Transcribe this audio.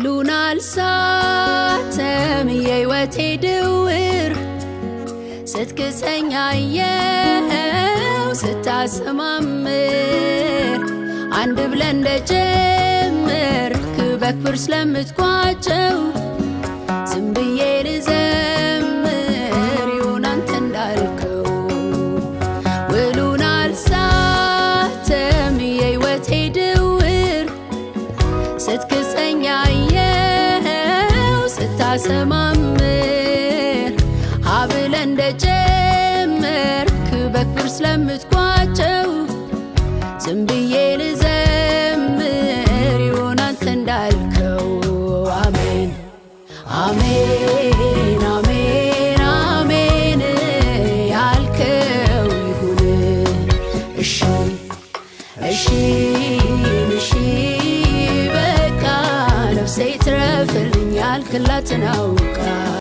ውሉን አልሳተም የሕይወቴ ድውር ስትክሰኝ አየው ስታሰማምር አንድ ብለህ እንደጀመርክ በክብር ስለምትቋጨው ዝም ብዬ ልዘምር ይሁን አንተ እንዳልከው። ውሉን አልሳተም የሕይወቴ ድውር ስትክሰኝ አየው ስታሰማምር ብለህ እንደጀመርክ በክብር ስለምትቋጨው ዝም ብዬ ልዘምር ይሁን አንተ እንዳልከው። አሜን አሜን አሜን አሜን ያልከው ይሁን። እሺ እሺ እሺ በቃ ነፍሴ ትረፍልኝ ያልክላትን አውቃ